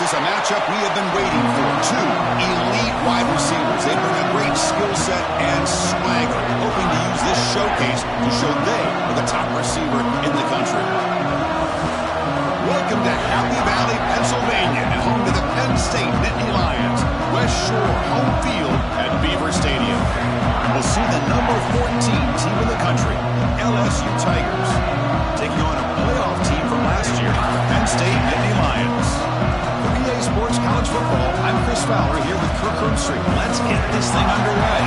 This is a matchup we have been waiting for. Two elite wide receivers. They bring a great skill set and swagger, hoping to use this showcase to show they are the top receiver in the country. Welcome to Happy Valley, Pennsylvania, and home to the Penn State Nittany Lions. West Shore home field at Beaver Stadium. We'll see the number 14 team in the country, LSU Tigers, taking on a playoff team from last year, Penn State Nittany Lions. For PA Sports College Football, I'm Chris Fowler here with Kirk Vinostream. Let's get this thing underway.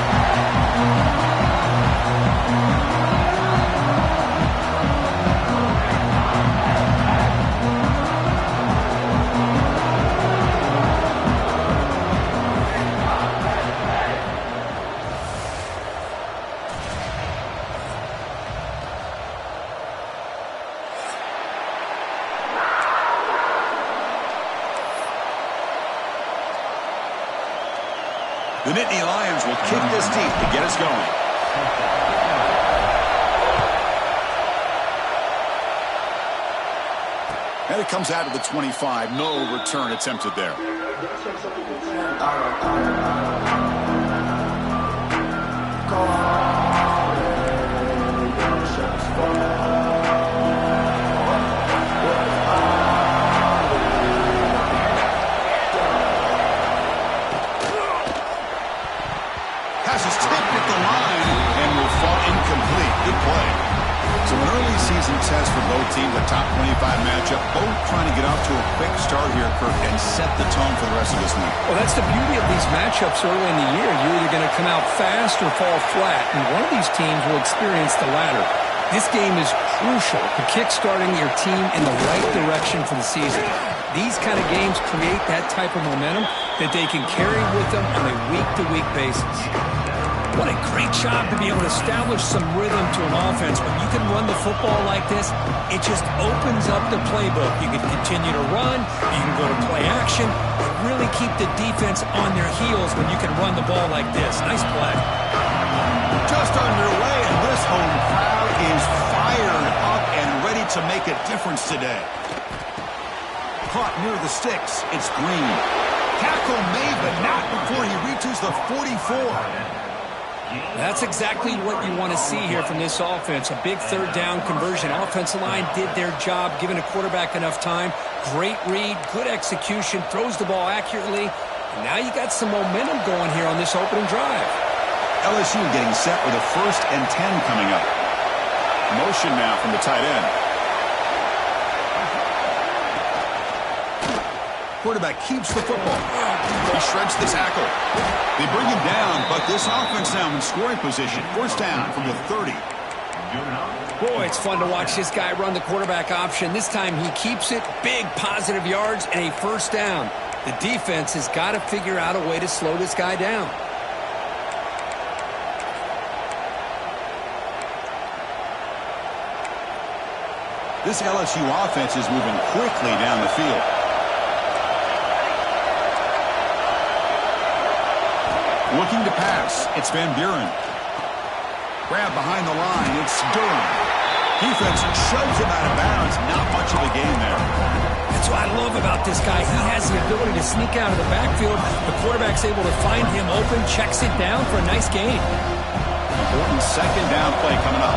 The Nittany Lions will kick this deep to get us going. And it comes out of the 25. No return attempted there. So an early season test for both teams, a top 25 matchup, both trying to get off to a quick start here, Kirk, and set the tone for the rest of this week. Well, that's the beauty of these matchups early in the year. You're either going to come out fast or fall flat, and one of these teams will experience the latter. This game is crucial to kick-starting your team in the right direction for the season. These kind of games create that type of momentum that they can carry with them on a week-to-week basis. What a great job to be able to establish some rhythm to an offense. When you can run the football like this, it just opens up the playbook. You can continue to run. You can go to play action. Really keep the defense on their heels when you can run the ball like this. Nice play. Just underway, and this home crowd is fired up and ready to make a difference today. Caught near the sticks. It's Green. Tackle made, but not before he reaches the 44. That's exactly what you want to see here from this offense. A big third down conversion. Offensive line did their job, giving a quarterback enough time. Great read, good execution, throws the ball accurately. And now you got some momentum going here on this opening drive. LSU getting set with a 1st and 10 coming up. Motion now from the tight end. Quarterback keeps the football. He shreds the tackle. They bring him down, but this offense now in scoring position. 1st down from the 30. Boy, it's fun to watch this guy run the quarterback option. This time he keeps it. Big positive yards and a 1st down. The defense has got to figure out a way to slow this guy down. This LSU offense is moving quickly down the field. Looking to pass. It's Van Buren. Grab behind the line. It's Durham. Defense shoves him out of bounds. Not much of a gain there. That's what I love about this guy. He has the ability to sneak out of the backfield. The quarterback's able to find him open, checks it down for a nice gain. Important 2nd down play coming up.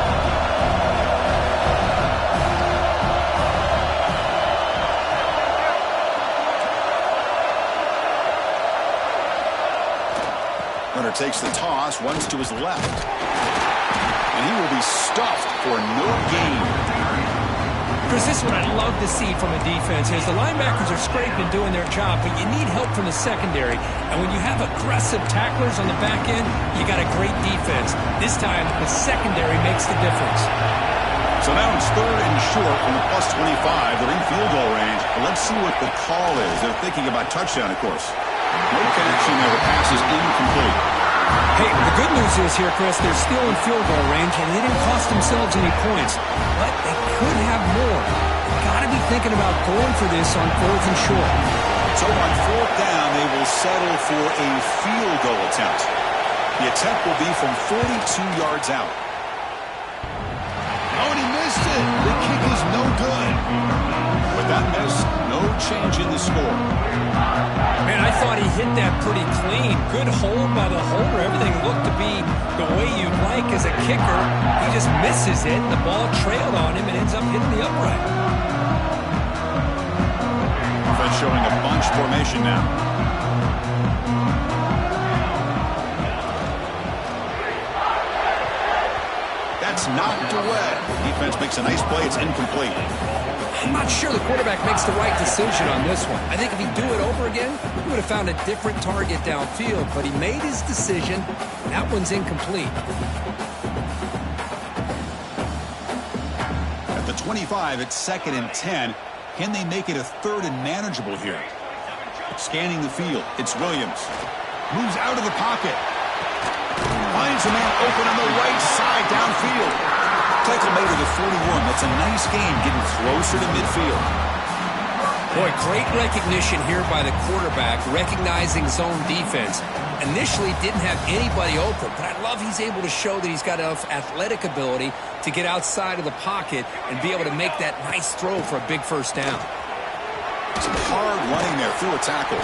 Runner takes the toss, runs to his left. And he will be stuffed for no gain. Chris, this is what I love to see from a defense is the linebackers are scraping doing their job, but you need help from the secondary. And when you have aggressive tacklers on the back end, you got a great defense. This time, the secondary makes the difference. So now it's 3rd and short from the +25. They're in field goal range. But let's see what the call is. They're thinking about touchdown, of course. No connection there. The pass is incomplete. Hey, the good news is here, Chris, they're still in field goal range, and they didn't cost themselves any points. But they could have more. They've got to be thinking about going for this on 4th and short. So on 4th down, they will settle for a field goal attempt. The attempt will be from 42 yards out. Oh, and he missed it. The kick is no good. But With that miss, no change in the score. Man, I thought he hit that pretty clean. Good hold by the holder. Everything looked to be the way you'd like as a kicker. He just misses it, and the ball trailed on him and ends up hitting the upright. Offense showing a bunch formation now. That's knocked away. Defense makes a nice play. It's incomplete. I'm not sure the quarterback makes the right decision on this one. I think if he'd do it over again, he would have found a different target downfield, but he made his decision. That one's incomplete. At the 25, it's 2nd and 10. Can they make it a 3rd and manageable here? Scanning the field, it's Williams. Moves out of the pocket. Finds a man open on the right side downfield. Tackle made at the 41. That's a nice game getting closer to midfield. Boy, great recognition here by the quarterback, recognizing zone defense. Initially didn't have anybody open, but I love he's able to show that he's got enough athletic ability to get outside of the pocket and be able to make that nice throw for a big first down. Some hard running there through a tackle.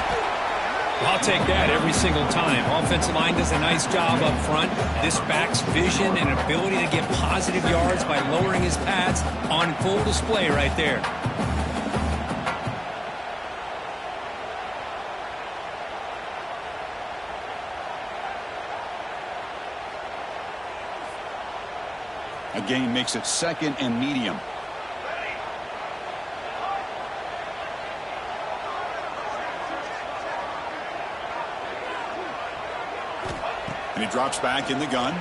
I'll take that every single time. Offensive line does a nice job up front. This back's vision and ability to get positive yards by lowering his pads on full display right there. A gain makes it 2nd and medium. And he drops back in the gun.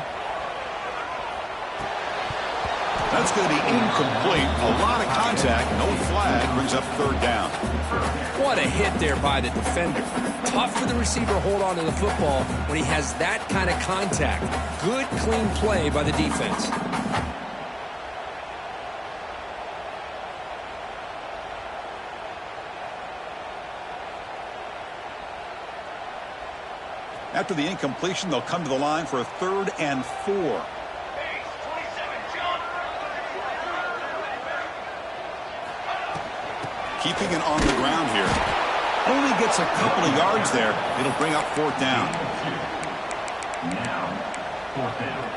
That's going to be incomplete. A lot of contact. No flag. Brings up 3rd down. What a hit there by the defender. Tough for the receiver to hold on to the football when he has that kind of contact. Good, clean play by the defense. After the incompletion, they'll come to the line for a 3rd and 4. Keeping it on the ground here. Only gets a couple of yards there. It'll bring up 4th down. Now, 4th down.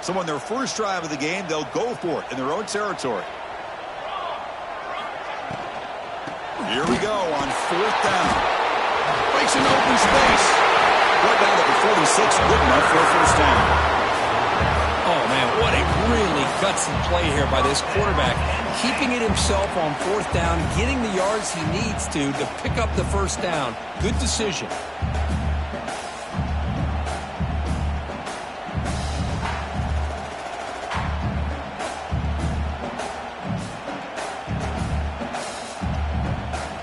So on their first drive of the game, they'll go for it in their own territory. Here we go on 4th down. Breaks an open space. Right down at the 46, good enough for a first down. Oh, man, what a really gutsy play here by this quarterback. Keeping it himself on 4th down, getting the yards he needs to pick up the first down. Good decision.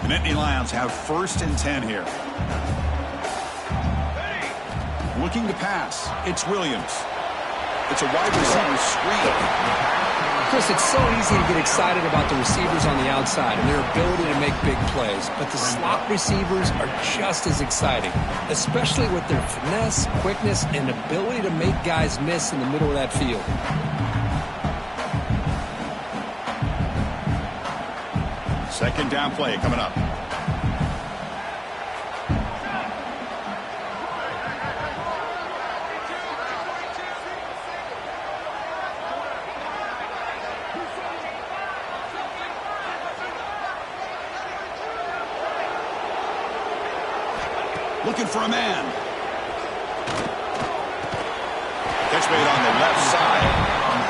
The Nittany Lions have 1st and 10 here. Looking to pass. It's Williams. It's a wide receiver screen. Chris, it's so easy to get excited about the receivers on the outside and their ability to make big plays, but the slot receivers are just as exciting, especially with their finesse, quickness, and ability to make guys miss in the middle of that field. Second down play coming up. Looking for a man. Catch made on the left side.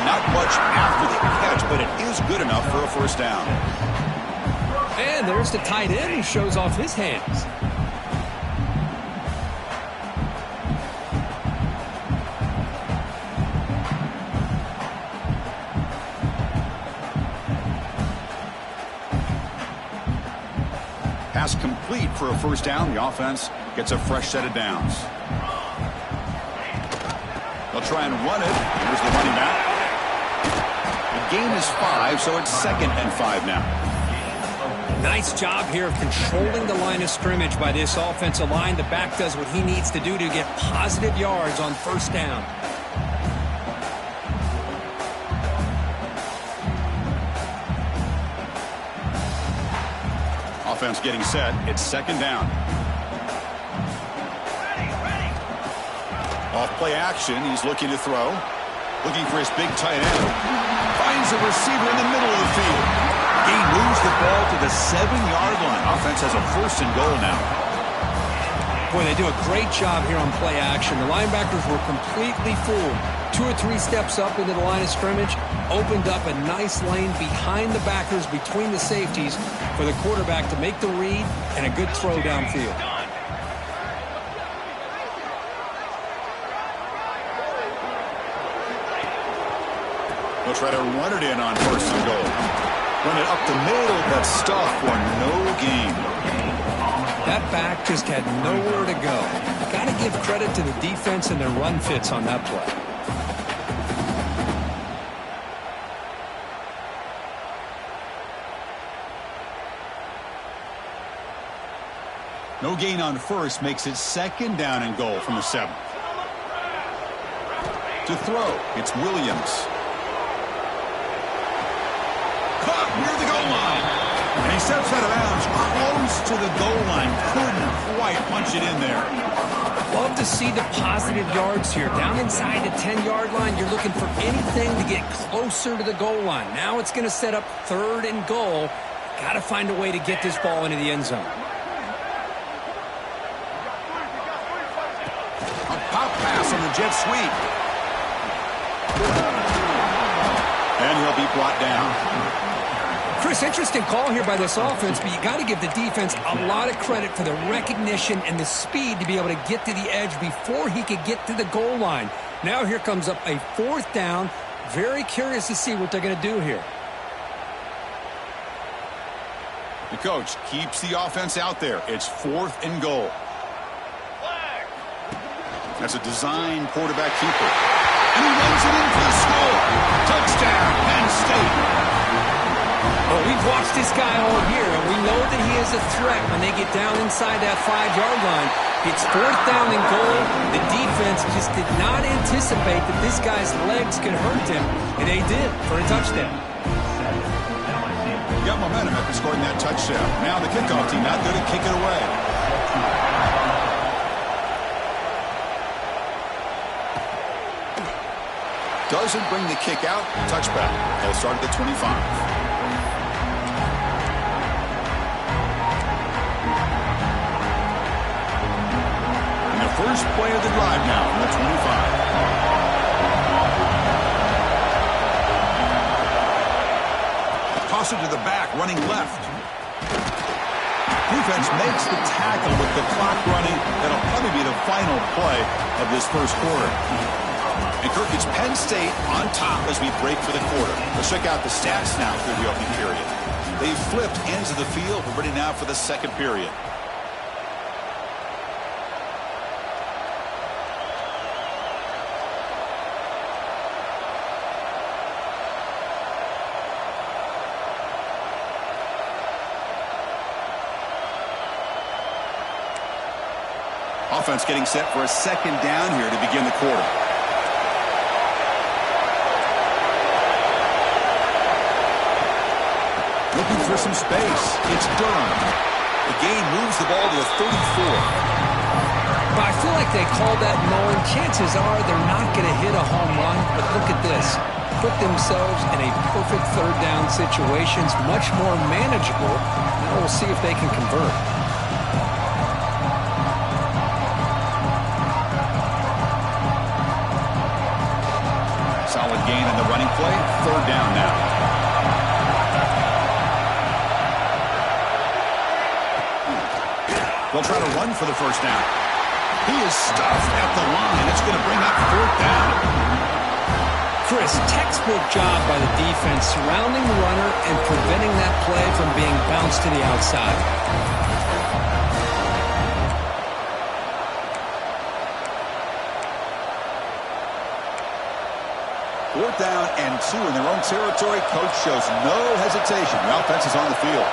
Not much after the catch, but it is good enough for a first down. And there's the tight end who shows off his hands. Pass complete for a first down. The offense gets a fresh set of downs. They'll try and run it. Here's the running back. The gain is 5, so it's 2nd and 5 now. Nice job here of controlling the line of scrimmage by this offensive line. The back does what he needs to do to get positive yards on first down. Offense getting set. It's second down. Off play action. He's looking to throw. Looking for his big tight end. Finds a receiver in the middle of the field. He moves the ball to the 7-yard line. Offense has a first and goal now. Boy, they do a great job here on play action. The linebackers were completely fooled. 2 or 3 steps up into the line of scrimmage, opened up a nice lane behind the backers, between the safeties, for the quarterback to make the read and a good throw downfield. They'll try to run it in on first and goal. Run it up the middle. That's stuff for no gain. That back just had nowhere to go. Got to give credit to the defense and their run fits on that play. No gain on first makes it second down and goal from the 7. To throw, it's Williams. Caught near the goal line. And he steps out of bounds close to the goal line. Couldn't quite punch it in there. Love to see the positive yards here. Down inside the 10-yard line, you're looking for anything to get closer to the goal line. Now it's going to set up third and goal. Got to find a way to get this ball into the end zone. A pop pass on the jet sweep. And he'll be brought down. Chris, interesting call here by this offense, but you got to give the defense a lot of credit for the recognition and the speed to be able to get to the edge before he could get to the goal line. Now here comes up a 4th down. Very curious to see what they're going to do here. The coach keeps the offense out there. It's 4th and goal. That's a design quarterback keeper. And he runs it in for the score. Touchdown, Penn State. Well, we've watched this guy all year, and we know that he is a threat when they get down inside that 5-yard line. It's 4th down and goal. The defense just did not anticipate that this guy's legs could hurt him, and they did for a touchdown. Got momentum after scoring that touchdown. Now the kickoff team out there to kick it away. Doesn't bring the kick out. Touchback. They'll start at the 25. First play of the drive now on the 25. Toss it to the back, running left. Defense makes the tackle with the clock running. That'll probably be the final play of this first quarter. And Kirk, it's Penn State on top as we break for the quarter. Let's check out the stats now through the opening period. They've flipped ends of the field. We're ready now for the second period. Offense getting set for a second down here to begin the quarter. Looking for some space. It's Durham. The gain moves the ball to the 34. Well, I feel like they called that knowing chances are they're not going to hit a home run, but look at this. Put themselves in a perfect third down situation. It's much more manageable. Now we'll see if they can convert. Solid gain in the running play. Third down now. They'll try to run for the first down. He is stuffed at the line. It's going to bring up 4th down. Chris, textbook job by the defense surrounding the runner and preventing that play from being bounced to the outside. 4th down and 2 in their own territory. Coach shows no hesitation. The offense is on the field.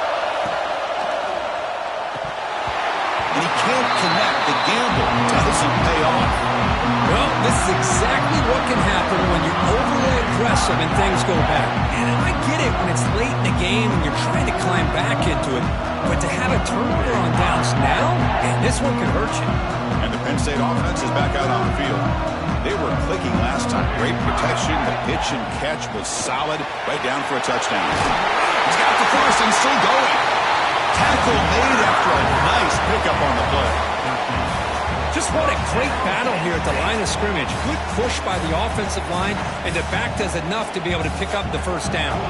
and he can't connect. The gamble doesn't pay off. Well, this is exactly what can happen when you're overly aggressive and things go bad. And I get it when it's late in the game and you're trying to climb back into it. But to have a turnover on downs now, man, this one can hurt you. And the Penn State offense is back out on the field. They were clicking last time. Great protection. The pitch and catch was solid. Right down for a touchdown. He's got the first and still going. Tackle made after a nice pickup on the play. Just what a great battle here at the line of scrimmage. Good push by the offensive line, and the back does enough to be able to pick up the first down.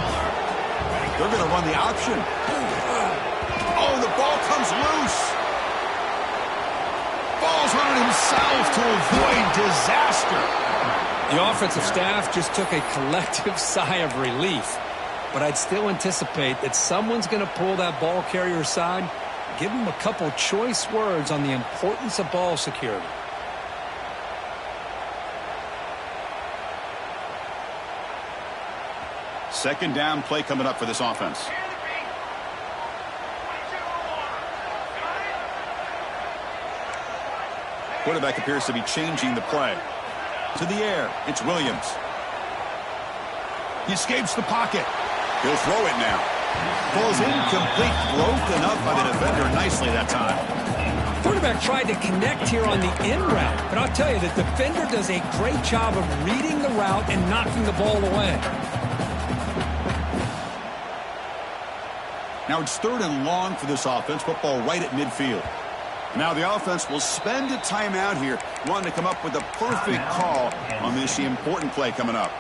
They're going to run the option. Oh, the ball comes loose. Falls on it himself to avoid disaster. The offensive staff just took a collective sigh of relief. But I'd still anticipate that someone's going to pull that ball carrier aside, give him a couple choice words on the importance of ball security. Second down play coming up for this offense. Quarterback appears to be changing the play. To the air, it's Williams. He escapes the pocket. He'll throw it now. Falls incomplete, broken up by the defender nicely that time. Quarterback tried to connect here on the in route, but I'll tell you, the defender does a great job of reading the route and knocking the ball away. Now it's third and long for this offense. Football right at midfield. Now the offense will spend a timeout here, wanting to come up with a perfect call on this important play coming up.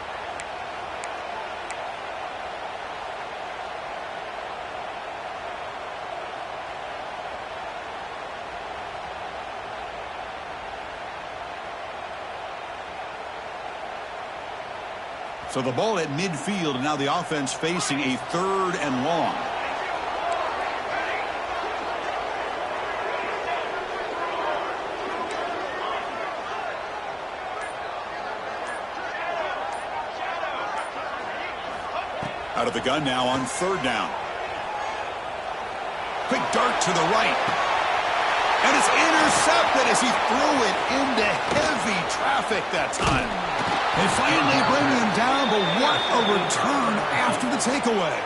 So the ball at midfield, and now the offense facing a third and long. Out of the gun now on third down. Quick dart to the right. And it's intercepted as he threw it into heavy traffic that time. They finally bring him down, but what a return after the takeaway.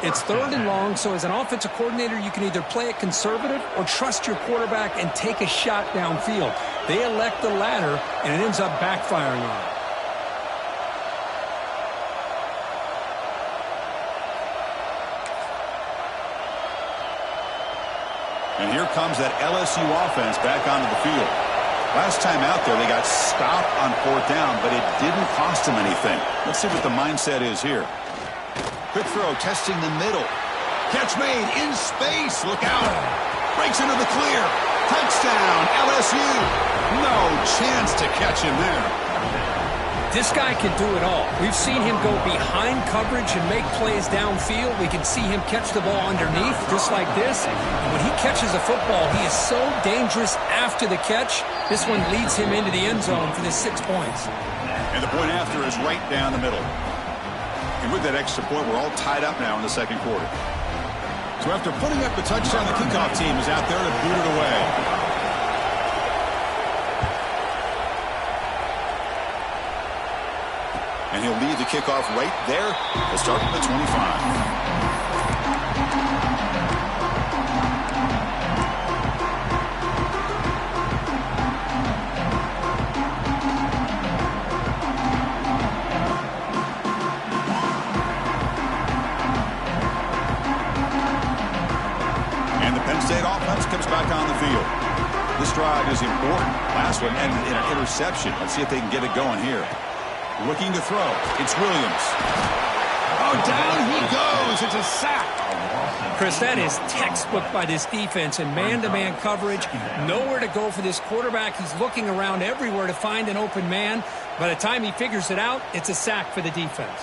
It's third and long, so as an offensive coordinator, you can either play it conservative or trust your quarterback and take a shot downfield. They elect the latter, and it ends up backfiring on them. And here comes that LSU offense back onto the field. Last time out there, they got stopped on fourth down, but it didn't cost them anything. Let's see what the mindset is here. Quick throw, testing the middle. Catch made in space. Look out. Breaks into the clear. Touchdown, LSU. No chance to catch him there. This guy can do it all. We've seen him go behind coverage and make plays downfield. We can see him catch the ball underneath, just like this. And when he catches a football, he is so dangerous after the catch. This one leads him into the end zone for the 6 points. And the point after is right down the middle. And with that extra point, we're all tied up now in the second quarter. So after putting up the touchdown, the kickoff team is out there to boot it away. And he'll lead the kickoff right there to start at the 25. And the Penn State offense comes back on the field. This drive is important. Last one ended in an interception. Let's see if they can get it going here. Looking to throw. It's Williams. Oh, down he goes. It's a sack. Chris, that is textbook by this defense in man-to-man coverage. Nowhere to go for this quarterback. He's looking around everywhere to find an open man. By the time he figures it out, it's a sack for the defense.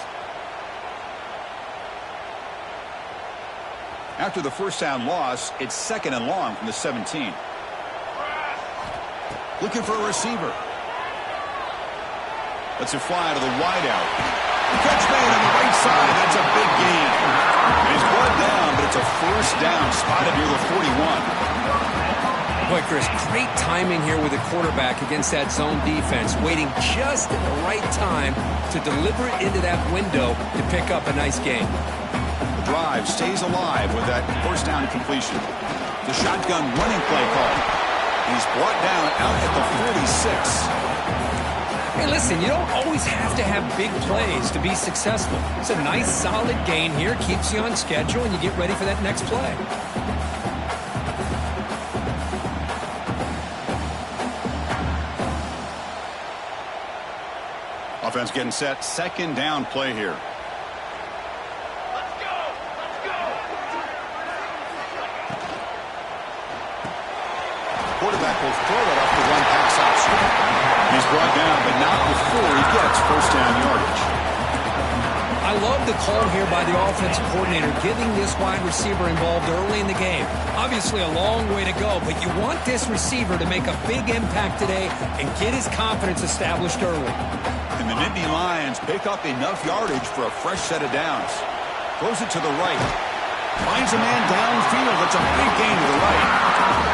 After the first down loss, it's second and long from the 17. Looking for a receiver. Lets it fly to the wideout. Catch made on the right side. That's a big gain. And he's brought down, but It's a first down spotted near the 41. Boy, Chris, great timing here with the quarterback against that zone defense, waiting just at the right time to deliver it into that window to pick up a nice gain. The drive stays alive with that first down completion. The shotgun running play call. He's brought down out at the 46. Hey, listen, you don't always have to have big plays to be successful. It's a nice, solid gain here, keeps you on schedule, and you get ready for that next play. Offense getting set. Second down play here. Let's go! Quarterback will throw it off the one pass option. He's brought down, but not before he gets first down yardage. I love the call here by the offensive coordinator, giving this wide receiver involved early in the game. Obviously a long way to go, but you want this receiver to make a big impact today and get his confidence established early. And the Nittany Lions pick up enough yardage for a fresh set of downs. Throws it to the right. Finds a man downfield. That's a big gain to the right.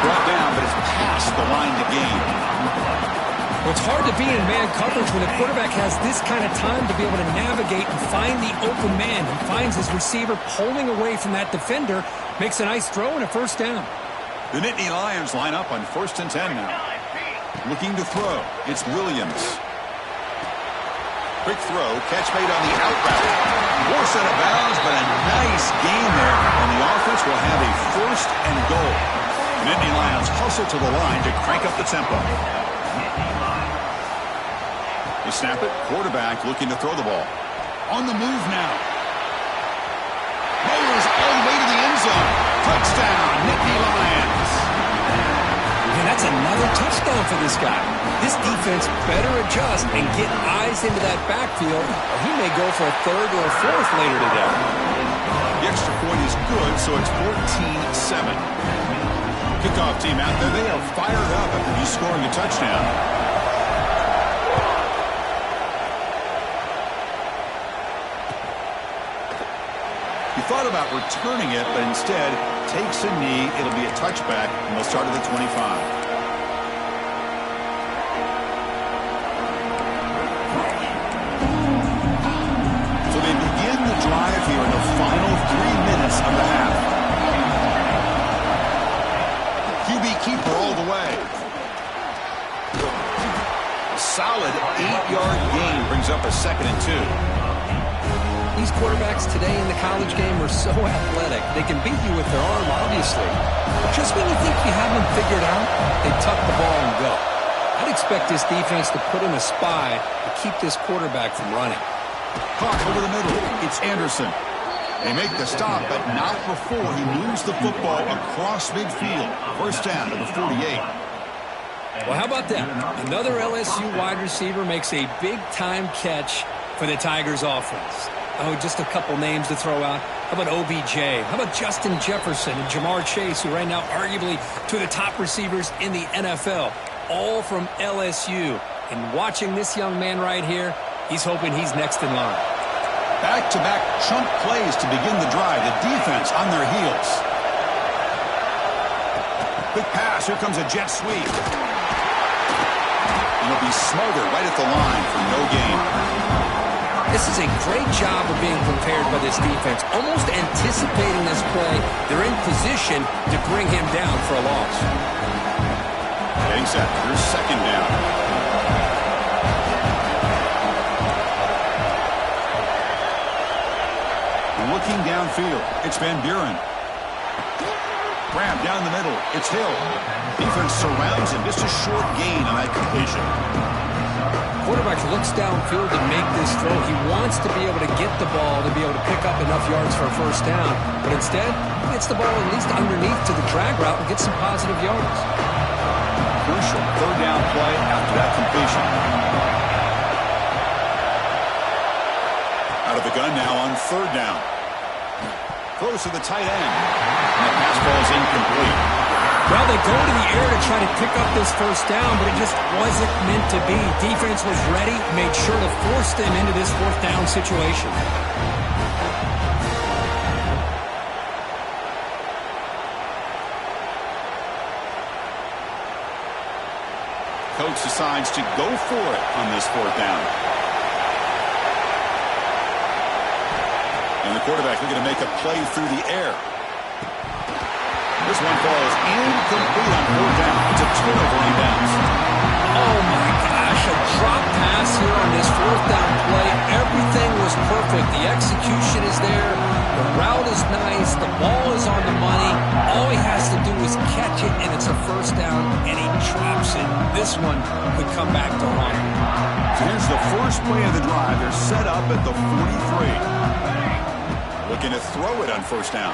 Brought down, but it's past the line to gain. Well, it's hard to be in man coverage when the quarterback has this kind of time to be able to navigate and find the open man. He finds his receiver pulling away from that defender, makes a nice throw and a first down. The Nittany Lions line up on 1st and 10 now. Looking to throw. It's Williams. Quick throw, catch made on the out route. More set of bounds, but a nice gain there, and the offense will have a first and goal. The Nittany Lions hustle to the line to crank up the tempo. They snap it, quarterback looking to throw the ball. On the move now. Rolls all the way to the end zone. Touchdown, Nittany Lions. And that's another touchdown for this guy. This defense better adjust and get eyes into that backfield, or he may go for a third or a fourth later today. The extra point is good, so it's 14-7. Kickoff team out there, they are fired up after he's scoring a touchdown. He thought about returning it, but instead takes a knee. It'll be a touchback, and they'll start at the 25. So they begin the drive here in the final 3 minutes of the half. QB keeper all the way. A solid 8-yard gain brings up a 2nd and 2. These quarterbacks today in the college game are so athletic. They can beat you with their arm, obviously. But just when you think you have them figured out, they tuck the ball and go. I'd expect this defense to put in a spy to keep this quarterback from running. Caught over the middle. It's Anderson. They make the stop, but not before he moves the football across midfield. First down to the 48. Well, how about that? Another LSU wide receiver makes a big-time catch for the Tigers offense. Oh, just a couple names to throw out. How about OBJ? How about Justin Jefferson and Jamar Chase, who right now arguably two of the top receivers in the NFL, all from LSU. And watching this young man right here, he's hoping he's next in line. Back-to-back chunk plays to begin the drive. The defense on their heels. Quick pass. Here comes a jet sweep. And he'll be smothered right at the line for no gain. This is a great job of being prepared by this defense. Almost anticipating this play, they're in position to bring him down for a loss. Getting set. Here's 2nd down. Looking downfield. It's Van Buren. Grab down the middle. It's Hill. Defense surrounds him. Just a short gain on that completion. Quarterback looks downfield to make this throw. He wants to be able to get the ball to be able to pick up enough yards for a first down. But instead, he gets the ball at least underneath to the drag route and gets some positive yards. Crucial 3rd down play after that completion. Out of the gun now on 3rd down. Throws to the tight end. And the pass ball is incomplete. Well, they go to the air to try to pick up this first down, but it just wasn't meant to be. Defense was ready, made sure to force them into this 4th down situation. coach decides to go for it on this fourth down. And the quarterback looking to make a play through the air. This one falls incomplete on fourth down. It's a turnover on downs. Oh, my gosh. A drop pass here on this fourth down play. Everything was perfect. The execution is there. The route is nice. The ball is on the money. All he has to do is catch it, and it's a first down, and he drops it. This one could come back to haunt him. So here's the first play of the drive. They're set up at the 43. Looking to throw it on first down.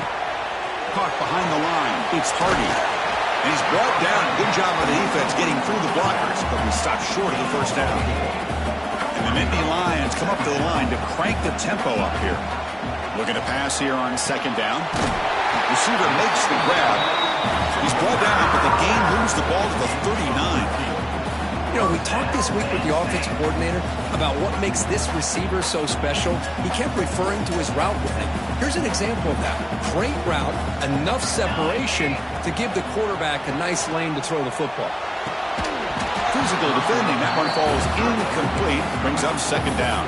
Caught behind the line. It's Hardy. And he's brought down. Good job by the defense getting through the blockers, but we stopped short of the first down. And the Nittany Lions come up to the line to crank the tempo up here. Looking to pass here on second down. Receiver makes the grab. He's brought down, but the game moves the ball to the 39. You know, we talked this week with the offensive coordinator about what makes this receiver so special. He kept referring to his route running. Here's an example of that. Great route, enough separation to give the quarterback a nice lane to throw the football. Physical defending. That one falls incomplete. Brings up second down.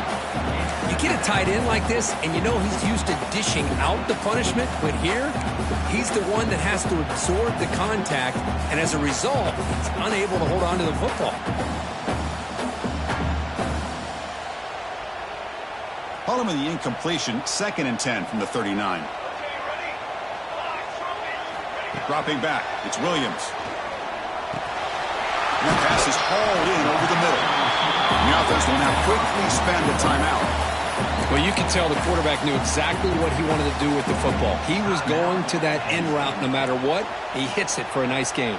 You get a tight end like this, and you know he's used to dishing out the punishment, but here, he's the one that has to absorb the contact, and as a result, he's unable to hold on to the football. Call him in the incompletion, 2nd and 10 from the 39. Dropping back, it's Williams. And that pass is hauled in over the middle. And the offense will now quickly spend a timeout. Well, you can tell the quarterback knew exactly what he wanted to do with the football. He was going to that end route no matter what. He hits it for a nice gain.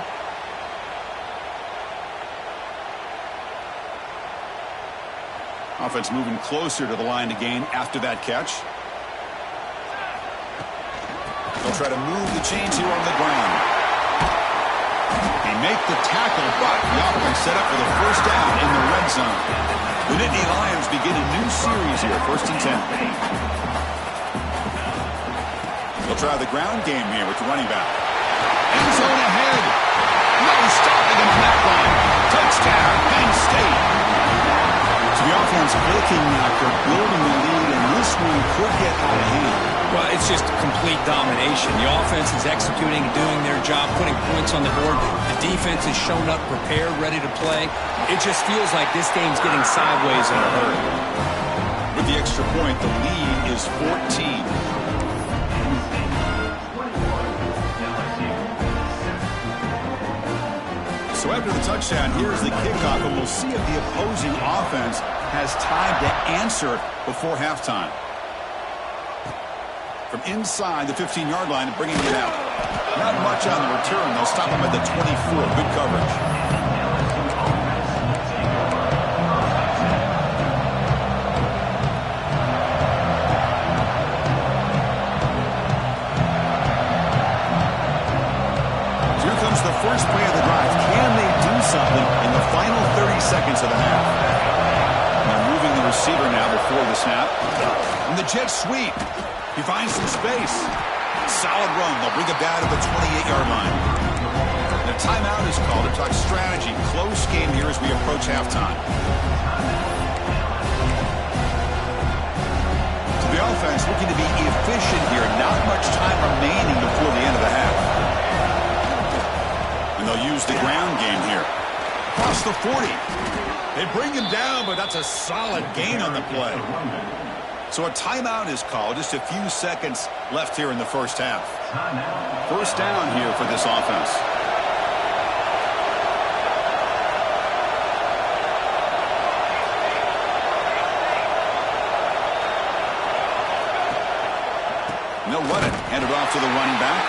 Offense moving closer to the line to gain after that catch. They'll try to move the chains here on the ground. They make the tackle, but the offense set up for the first down in the red zone. The Nittany Lions begin a new series here, 1st and 10. They'll try the ground game here with the running back. End zone ahead. No stopping him on that line. Touchdown, Penn State. So the offense clicking after building the lead, and this one could get out of hand. Well, it's just complete domination. The offense is executing, doing their job, putting points on the board. The defense has shown up, prepared, ready to play. It just feels like this game's getting sideways in a hurry. With the extra point, the lead is 14. So after the touchdown, here's the kickoff, and we'll see if the opposing offense has time to answer before halftime. From inside the 15-yard line, bringing it out. Not much on the return. They'll stop him at the 24. Good coverage. Here comes the first play of the drive. Can they do something in the final 30 seconds of the half? They're moving the receiver now before the snap. And the jet sweep. He finds some space. Solid run. They'll bring it down to the 28-yard line. The timeout is called to talk strategy. Close game here as we approach halftime. So the offense looking to be efficient here. Not much time remaining before the end of the half. And they'll use the ground game here. Across the 40. They bring him down, but that's a solid gain on the play. So a timeout is called. Just a few seconds left here in the first half. First down here for this offense. And they'll run it. Hand it off to the running back.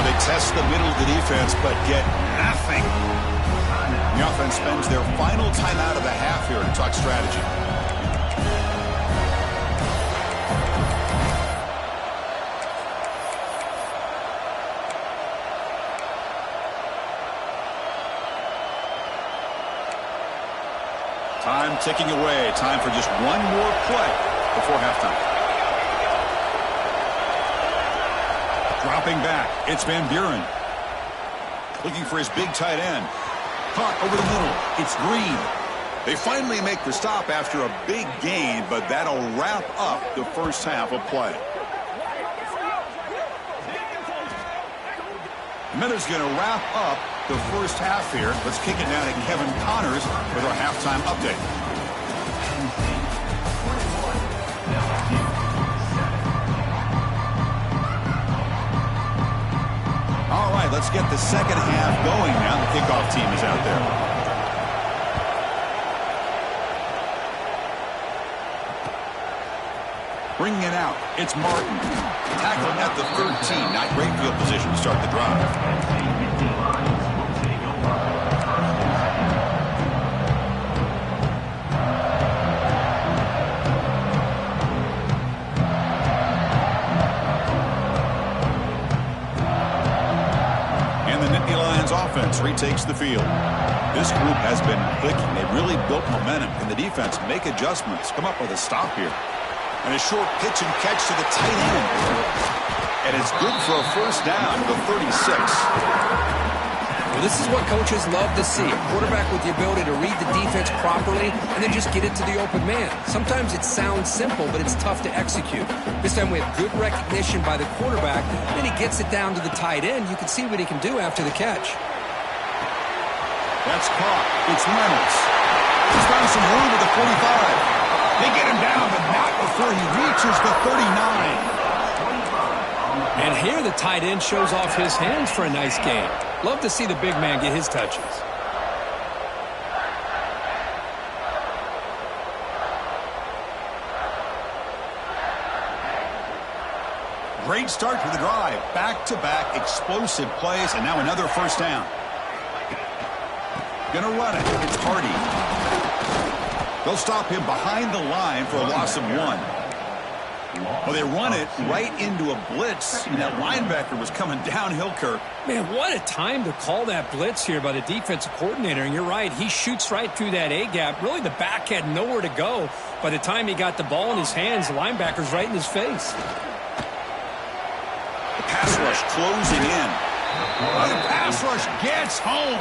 They test the middle of the defense, but get nothing. The offense spends their final timeout of the half here to talk strategy. Time ticking away. Time for just one more play before halftime. Dropping back. It's Van Buren. Looking for his big tight end. Caught over the middle. It's Green. They finally make the stop after a big gain, but that'll wrap up the first half of play. The minute's going to wrap up the first half here. Let's kick it down to Kevin Connors with our halftime update. All right, let's get the second half going now. The kickoff team is out there. Bringing it out, it's Martin. Tackling at the 13. Not great field position to start the drive. And the Nittany Lions offense retakes the field. This group has been clicking. They've really built momentum. Can the defense make adjustments? Come up with a stop here. And a short pitch and catch to the tight end. And it's good for a first down to the 36. Well, this is what coaches love to see. A quarterback with the ability to read the defense properly and then just get it to the open man. Sometimes it sounds simple, but it's tough to execute. This time we have good recognition by the quarterback. Then he gets it down to the tight end. You can see what he can do after the catch. That's caught. It's Reynolds. He's found some room at the 45. They get him down, but not before he reaches the 39. And here the tight end shows off his hands for a nice game. Love to see the big man get his touches. Great start to the drive. Back-to-back explosive plays, and now another first down. Gonna run it. It's Hardy. They'll stop him behind the line for a loss of 1. Well, they run it right into a blitz, and that linebacker was coming downhill, Kirk. Man, what a time to call that blitz here by the defensive coordinator. And you're right, he shoots right through that A-gap. Really, the back had nowhere to go. By the time he got the ball in his hands, the linebacker's right in his face. The pass rush closing in. The pass rush gets home.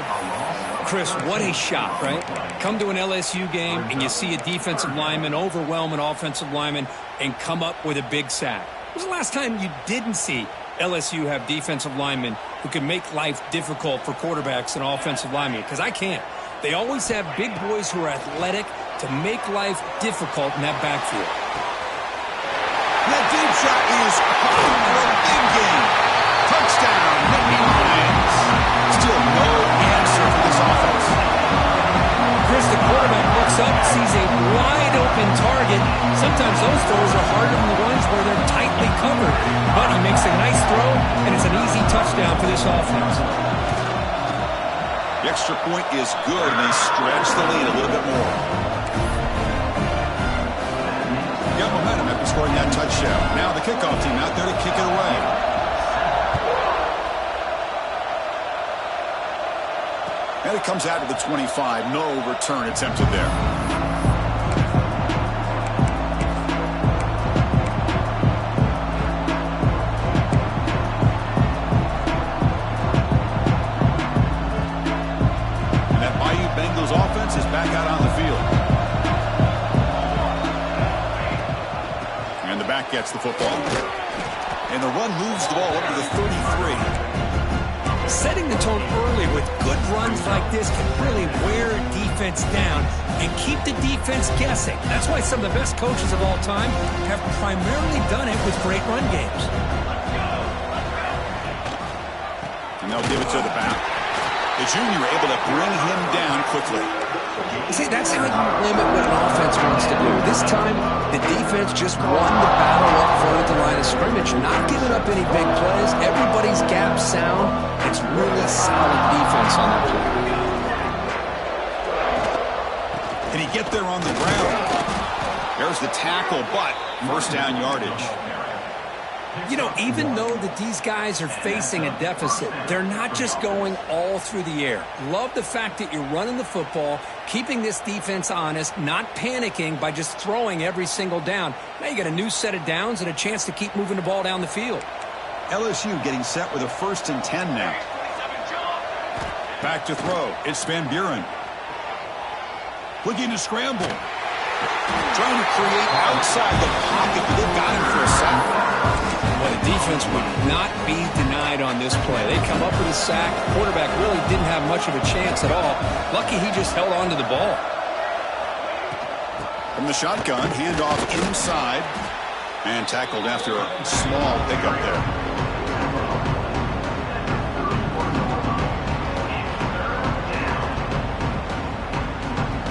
Chris, what a shot, right? Come to an LSU game and you see a defensive lineman overwhelm an offensive lineman and come up with a big sack. When was the last time you didn't see LSU have defensive linemen who can make life difficult for quarterbacks and offensive linemen? Because I can't. They always have big boys who are athletic to make life difficult in that backfield. That deep shot is caught for a big game. Touchdown, Nittany Lions. Still no answer for this offense. Chris, the quarterback looks up, sees a wide-open target. Sometimes those throws are harder than the ones where they're tightly covered. But he makes a nice throw, and it's an easy touchdown for this offense. The extra point is good, and they stretch the lead a little bit more. Got momentum after scoring that touchdown. Now the kickoff team out there to kick it away. And it comes out to the 25. No return attempted there. And that Bayou Bengals offense is back out on the field. And the back gets the football. And the run moves the ball up to the 33. Setting the tone early with good runs like this can really wear a defense down and keep the defense guessing. That's why some of the best coaches of all time have primarily done it with great run games. And they'll give it to the back. The junior able to bring him down quickly. You see, that's how you limit what an offense wants to do. This time, the defense just won the battle up front at the line of scrimmage, not giving up any big plays. Everybody's gap sound. It's really solid defense on that play. Can he get there on the ground? There's the tackle, but first down yardage. You know, even though that these guys are facing a deficit, they're not just going all through the air. Love the fact that you're running the football, keeping this defense honest, not panicking by just throwing every single down. Now you got a new set of downs and a chance to keep moving the ball down the field. LSU getting set with a 1st and 10 now. Back to throw. It's Van Buren. Looking to scramble. Trying to create outside the pocket, but they've got him for a sack. Well, the defense would not be denied on this play. They come up with a sack. The quarterback really didn't have much of a chance at all. Lucky he just held on to the ball. From the shotgun, handoff inside. And tackled after a small pickup there.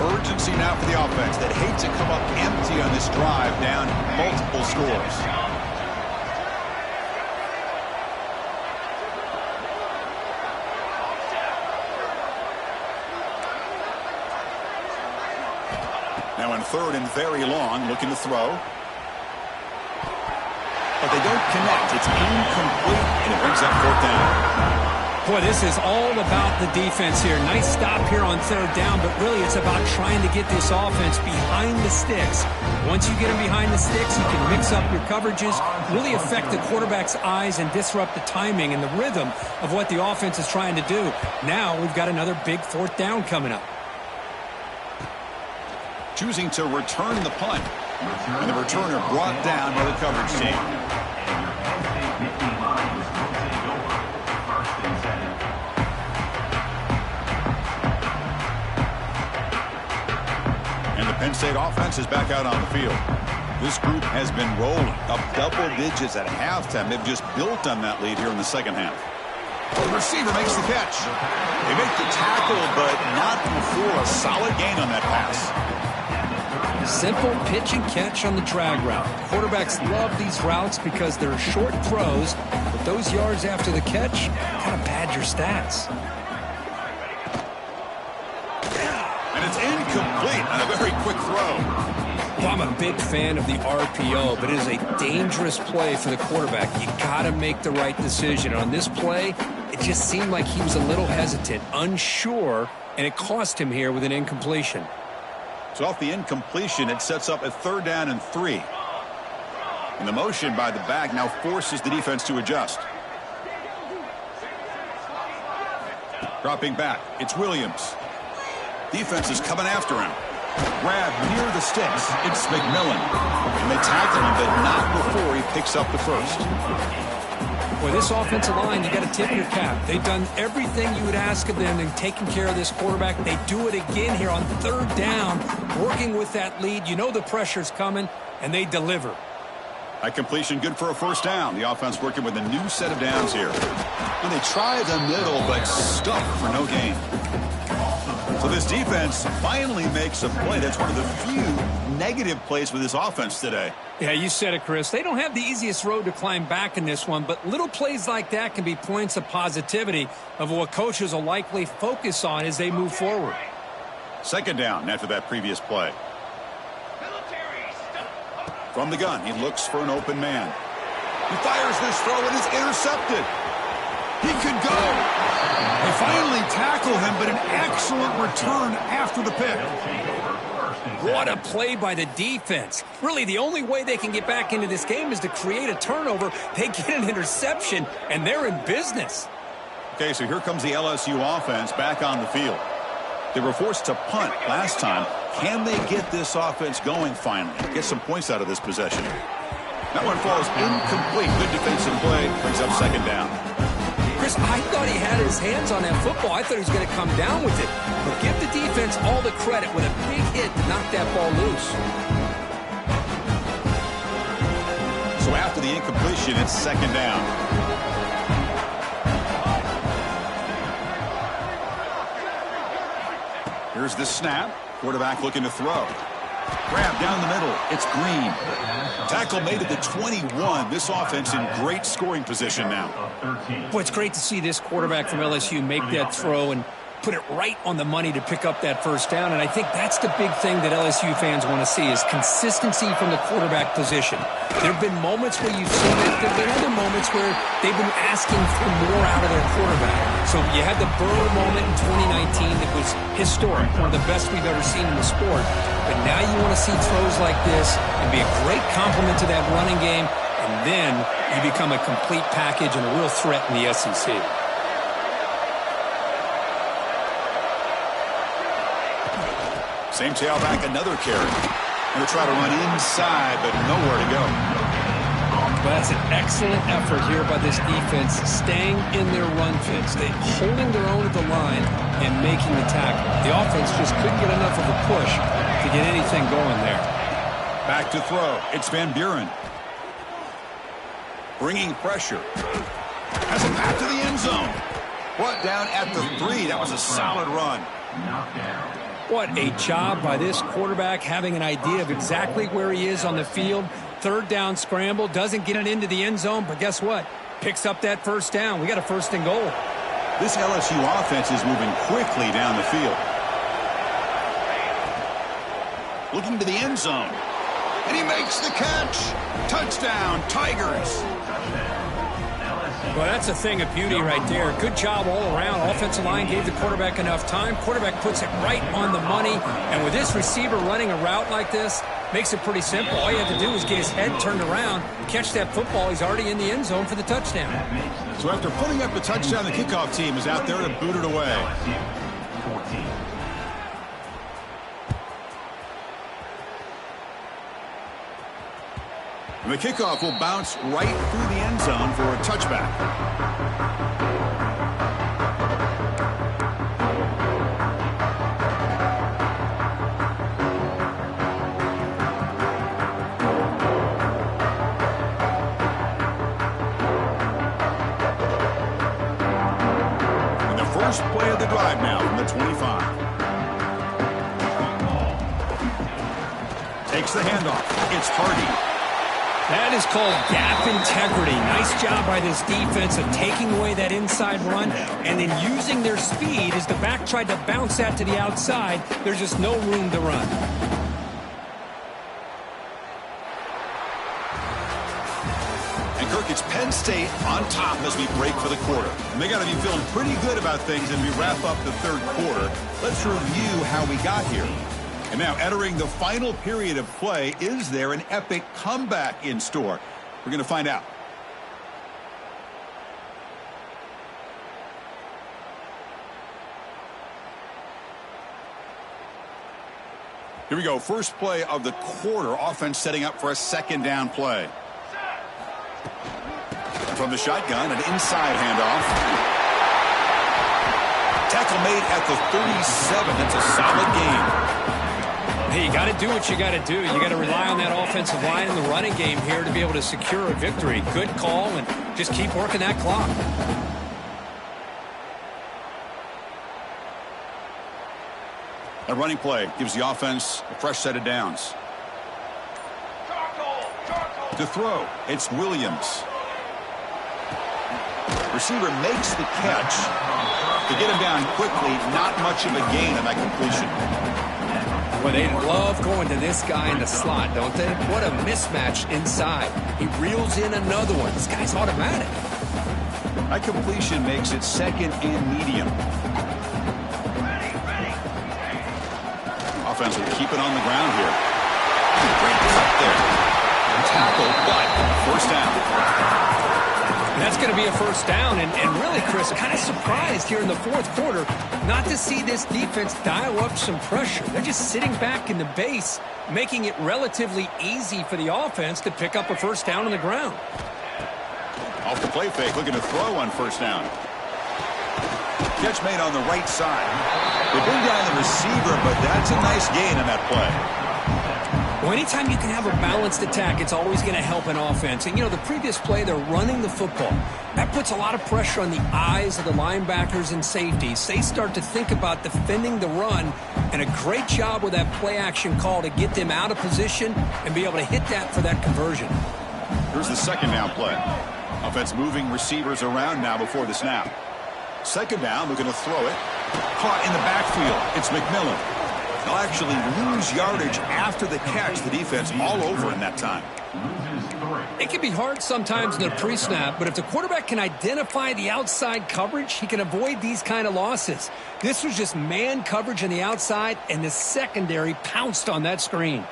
Urgency now for the offense that hates to come up empty on this drive, down multiple scores. Now in third and very long, looking to throw. But they don't connect. It's incomplete, and it brings up fourth down. Boy, this is all about the defense here. Nice stop here on third down, but really it's about trying to get this offense behind the sticks. Once you get them behind the sticks, you can mix up your coverages, really affect the quarterback's eyes and disrupt the timing and the rhythm of what the offense is trying to do. Now we've got another big fourth down coming up. Choosing to return the punt. And the returner brought down by the coverage team. And the Penn State offense is back out on the field. This group has been rolling up double digits at halftime. They've just built on that lead here in the second half. The receiver makes the catch. They make the tackle, but not before a solid gain on that pass. Simple pitch and catch on the drag route. Quarterbacks love these routes because they're short throws, but those yards after the catch kind of pad your stats. And it's incomplete on a very quick throw. Well, I'm a big fan of the RPO, but it is a dangerous play for the quarterback. You got to make the right decision. On this play, it just seemed like he was a little hesitant, unsure, and it cost him here with an incompletion. So off the incompletion, it sets up a third down and 3. And the motion by the back now forces the defense to adjust. Dropping back, it's Williams. Defense is coming after him. Grab near the sticks, it's McMillan. And they tackle him, but not before he picks up the first. Boy, this offensive line, you got to tip your cap. They've done everything you would ask of them in taking care of this quarterback. They do it again here on third down, working with that lead. You know the pressure's coming, and they deliver. That completion good for a first down. The offense working with a new set of downs here. And they try the middle, but stuck for no gain. So this defense finally makes a play. That's one of the few negative plays with this offense today. Yeah, you said it, Chris. They don't have the easiest road to climb back in this one, but little plays like that can be points of positivity of what coaches will likely focus on as they move forward. Second down after that previous play. From the gun, he looks for an open man. He fires this throw and it's intercepted. He could go. They finally tackle him, but an excellent return after the pick. What a play by the defense. Really, the only way they can get back into this game is to create a turnover. They get an interception, and they're in business. Okay, so here comes the LSU offense back on the field. They were forced to punt last time. Can they get this offense going finally? Get some points out of this possession. That one falls incomplete. Good defensive play. Brings up second down. Chris, I thought he had his hands on that football. I thought he was going to come down with it. But give the defense all the credit with a big hit to knock that ball loose. So after the incompletion, it's second down. Here's the snap. Quarterback looking to throw. Grab down the middle. It's Green. Tackle made at the 21. This offense in great scoring position now. Boy, it's great to see this quarterback from LSU make that throw and put it right on the money to pick up that first down. And I think that's the big thing that LSU fans want to see is consistency from the quarterback position. There have been moments where you've seen it. There have been other moments where they've been asking for more out of their quarterback. So you had the Burrow moment in 2019 that was historic, one of the best we've ever seen in the sport. But now you want to see throws like this and be a great complement to that running game, and then you become a complete package and a real threat in the SEC. Same tailback, another carry. Going to try to run inside, but nowhere to go. Well, that's an excellent effort here by this defense, staying in their run fits. They holding their own at the line and making the tackle. The offense just couldn't get enough of a push to get anything going there. Back to throw. It's Van Buren. Bringing pressure. Has a path to the end zone. Brought down at the 3. That was a solid run. What a job by this quarterback, having an idea of exactly where he is on the field. Third down scramble, doesn't get it into the end zone, but guess what? Picks up that first down. We got a first and goal. This LSU offense is moving quickly down the field. Looking to the end zone. And he makes the catch. Touchdown, Tigers. Well, that's a thing of beauty right there. Good job all around. Offensive line gave the quarterback enough time. Quarterback puts it right on the money. And with this receiver running a route like this, makes it pretty simple. All you have to do is get his head turned around, catch that football. He's already in the end zone for the touchdown. So after putting up the touchdown, the kickoff team is out there to boot it away. The kickoff will bounce right through the end zone for a touchback. And the first play of the drive now from the 25. Takes the handoff. It's Hardy. That is called gap integrity. Nice job by this defense of taking away that inside run and then using their speed as the back tried to bounce that to the outside. There's just no room to run. And Kirk, it's Penn State on top as we break for the quarter. And they got to be feeling pretty good about things as we wrap up the third quarter. Let's review how we got here. And now entering the final period of play, is there an epic comeback in store? We're going to find out. Here we go. First play of the quarter. Offense setting up for a second down play. From the shotgun, an inside handoff. Tackle made at the 37. That's a solid game. Hey, you got to do what you got to do. You got to rely on that offensive line in the running game here to be able to secure a victory. Good call, and just keep working that clock. A running play gives the offense a fresh set of downs. To throw, it's Williams. Receiver makes the catch. To get him down quickly, not much of a gain on that completion. Well, they love going to this guy in the slot, don't they? What a mismatch inside. He reels in another one. This guy's automatic. That completion makes it second and medium. Offense will keep it on the ground here. Great cut there. Tackle, but first down. And that's going to be a first down. And really, Chris, kind of surprised here in the fourth quarter not to see this defense dial up some pressure. They're just sitting back in the base, making it relatively easy for the offense to pick up a first down on the ground. Off the play fake, looking to throw on first down. Catch made on the right side. They bring down the receiver, but that's a nice gain on that play. Well, anytime you can have a balanced attack, it's always going to help an offense. And, you know, the previous play, they're running the football. That puts a lot of pressure on the eyes of the linebackers and safeties. They start to think about defending the run, and a great job with that play-action call to get them out of position and be able to hit that for that conversion. Here's the second down play. Offense moving receivers around now before the snap. Second down, looking to throw it. Caught in the backfield. It's McMillan. They'll actually lose yardage after the catch. The defense all over in that time. It can be hard sometimes in a pre-snap, but if the quarterback can identify the outside coverage, he can avoid these kind of losses. This was just man coverage on the outside, and the secondary pounced on that screen.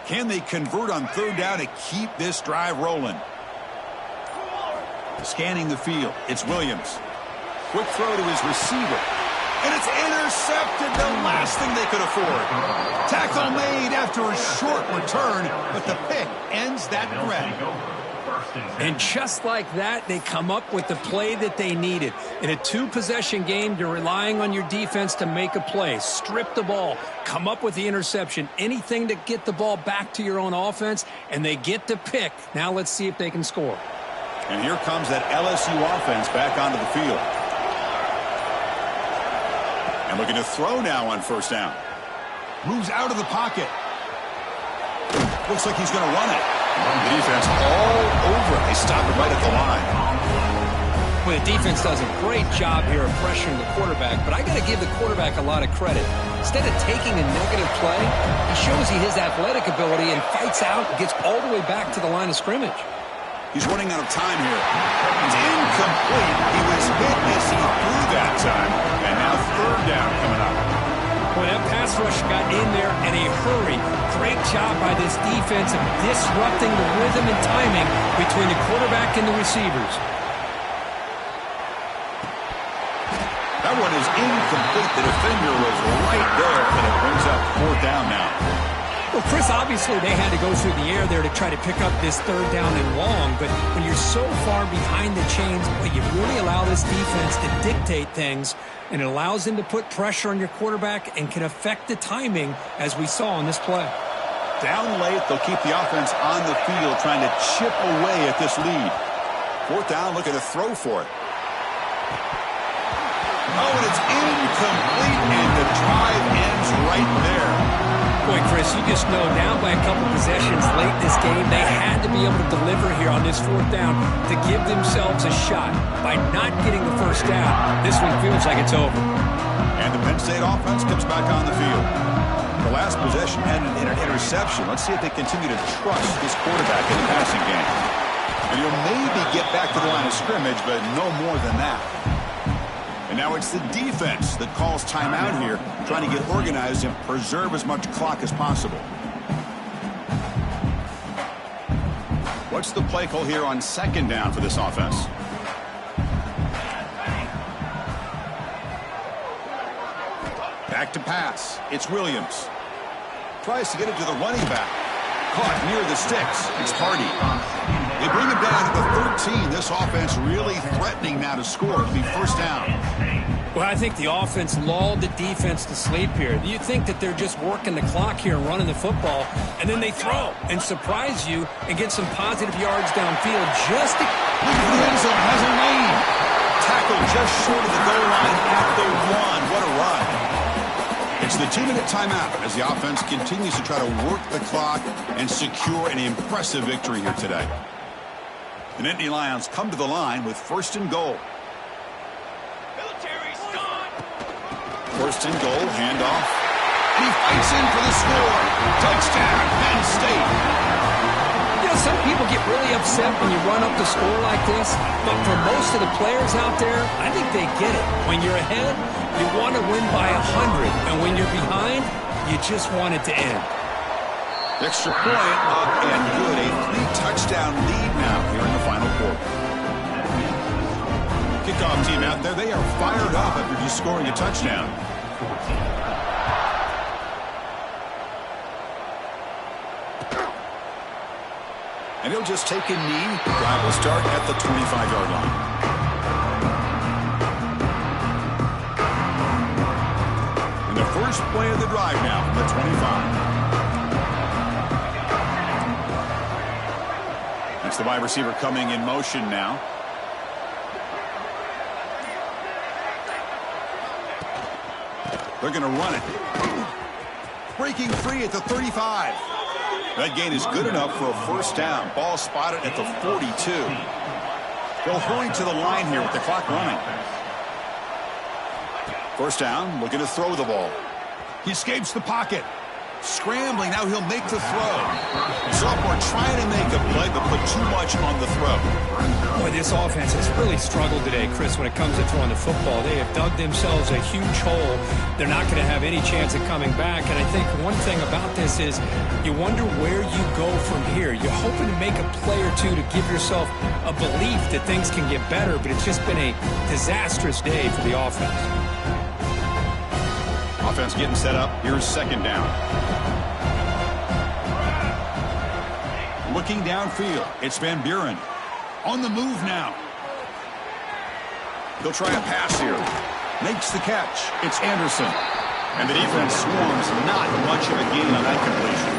Can they convert on third down to keep this drive rolling? Scanning the field, it's Williams. Quick throw to his receiver. And it's intercepted, the last thing they could afford. Tackle made after a short return, but the pick ends that threat. And just like that, they come up with the play that they needed. In a two-possession game, you're relying on your defense to make a play. Strip the ball, come up with the interception, anything to get the ball back to your own offense, and they get the pick. Now let's see if they can score. And here comes that LSU offense back onto the field. And looking to throw now on first down. Moves out of the pocket. Looks like he's going to run it. The defense all over it. They stop it right at the line. Well, the defense does a great job here of pressuring the quarterback, but I got to give the quarterback a lot of credit. Instead of taking a negative play, he shows he has athletic ability and fights out and gets all the way back to the line of scrimmage. He's running out of time here. It's incomplete. He was hit as he threw that time. And now third down coming up. Well, that pass rush got in there in a hurry. Great job by this defense of disrupting the rhythm and timing between the quarterback and the receivers. That one is incomplete. The defender was right there, and it brings up fourth down now. Well, Chris, obviously they had to go through the air there to try to pick up this third down and long, but when you're so far behind the chains, well, you really allow this defense to dictate things, and it allows them to put pressure on your quarterback and can affect the timing, as we saw on this play. Down late, they'll keep the offense on the field trying to chip away at this lead. Fourth down, looking to throw for it. Oh, and it's incomplete, and the drive ends right there. Boy, Chris, you just know down by a couple possessions late in this game, they had to be able to deliver here on this fourth down to give themselves a shot. By not getting the first down, this one feels like it's over. And the Penn State offense comes back on the field. The last possession ended in an interception. Let's see if they continue to trust this quarterback in the passing game. And he'll maybe get back to the line of scrimmage, but no more than that. And now it's the defense that calls timeout here, trying to get organized and preserve as much clock as possible. What's the play call here on second down for this offense? Back to pass. It's Williams. Tries to get it to the running back. Caught near the sticks. It's Hardy. They bring him down to the 13. This offense really threatening now to score. It'll be first down. Well, I think the offense lulled the defense to sleep here. You think that they're just working the clock here and running the football, and then they throw and surprise you and get some positive yards downfield just to... Look at the end zone. Has a lane. Tackle just short of the goal line at the 1. What a run. It's the 2-minute timeout as the offense continues to try to work the clock and secure an impressive victory here today. The Nittany Lions come to the line with first and goal. Military's gone. First and goal, handoff. And he fights in for the score. Touchdown, Penn State. You know, some people get really upset when you run up the score like this, but for most of the players out there, I think they get it. When you're ahead, you want to win by 100, and when you're behind, you just want it to end. Extra point up and good. A 3-touchdown lead now here in the final quarter. Kickoff team out there, they are fired up after just scoring a touchdown. And he'll just take a knee. Drive will start at the 25-yard line. And the first play of the drive now from the 25. That's the wide receiver coming in motion now. They're going to run it. Breaking free at the 35. That gain is good enough for a first down. Ball spotted at the 42. They'll hurry to the line here with the clock running. First down, looking to throw the ball. He escapes the pocket. Scrambling, now he'll make the throw. Sophomore trying to make a play, but put too much on the throw. Boy, this offense has really struggled today, Chris, when it comes to throwing the football. They have dug themselves a huge hole. They're not going to have any chance of coming back. And I think one thing about this is you wonder where you go from here. You're hoping to make a play or two to give yourself a belief that things can get better, but it's just been a disastrous day for the offense. Offense getting set up. Here's second down. Looking downfield. It's Van Buren. On the move now. He'll try a pass here. Makes the catch. It's Anderson. And the defense swarms. Not much of a gain on that completion.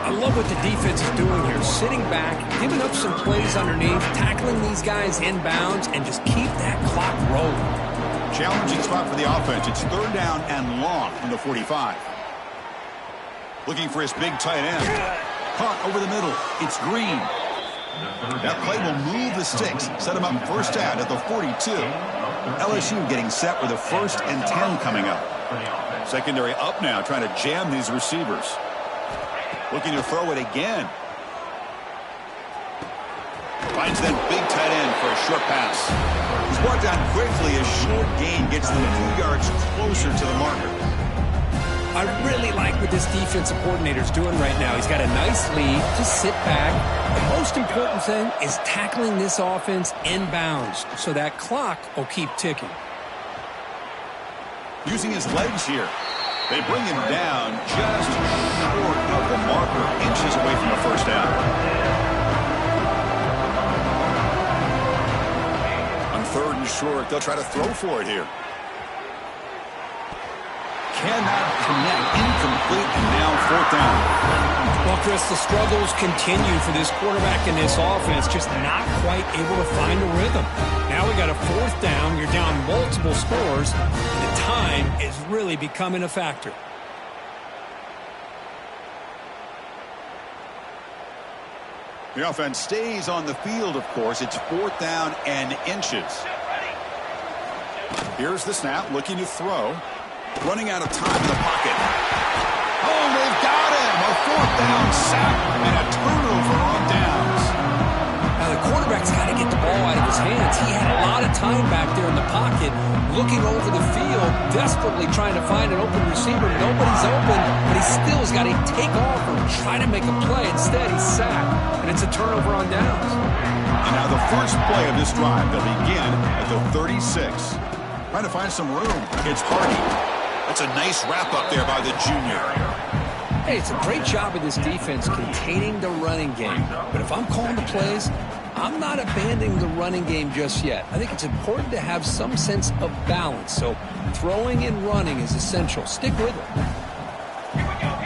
I love what the defense is doing here. Sitting back, giving up some plays underneath, tackling these guys inbounds, and just keep that clock rolling. Challenging spot for the offense. It's third down and long from the 45. Looking for his big tight end. Caught over the middle. It's Green. That play will move the sticks. Set him up first down at the 42. LSU getting set with a 1st and 10 coming up. Secondary up now, trying to jam these receivers. Looking to throw it again. Finds that big tight end for a short pass. He's brought down quickly. A short gain gets them a few yards closer to the marker. I really like what this defensive coordinator is doing right now. He's got a nice lead. Just sit back. The most important thing is tackling this offense inbounds so that clock will keep ticking. Using his legs here. They bring him down just short of the marker, inches away from the first down. On 3rd and short, they'll try to throw for it here. Cannot connect, incomplete, and now 4th down. Well, Chris, the struggles continue for this quarterback in this offense, just not quite able to find a rhythm. Now we got a 4th down, you're down multiple scores, and the time is really becoming a factor. The offense stays on the field, of course. It's 4th down and inches. Here's the snap, looking to throw. Running out of time in the pocket. Oh, they've got him! A 4th down sack and a turnover on downs. Now, the quarterback's got to get the ball out of his hands. He had a lot of time back there in the pocket, looking over the field, desperately trying to find an open receiver. Nobody's open, but he still has got to take off or try to make a play. Instead, he's sacked, and it's a turnover on downs. And now the first play of this drive, they'll begin at the 36. Trying to find some room. It's Hardy. That's a nice wrap-up there by the junior. Hey, it's a great job of this defense containing the running game. But if I'm calling the plays, I'm not abandoning the running game just yet. I think it's important to have some sense of balance. So throwing and running is essential. Stick with it. Here we go.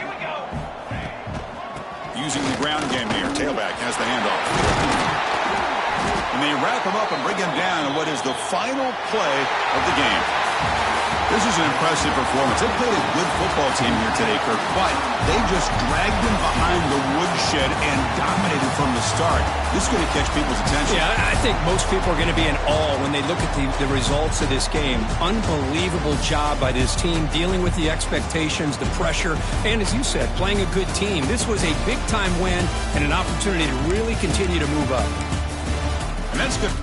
Using the ground game here. Tailback has the handoff. And they wrap him up and bring him down in what is the final play of the game. This is an impressive performance. They played a good football team here today, Kirk, but they just dragged them behind the woodshed and dominated from the start. This is going to catch people's attention. Yeah, I think most people are going to be in awe when they look at the results of this game. Unbelievable job by this team, dealing with the expectations, the pressure, and as you said, playing a good team. This was a big-time win and an opportunity to really continue to move up. And that's good.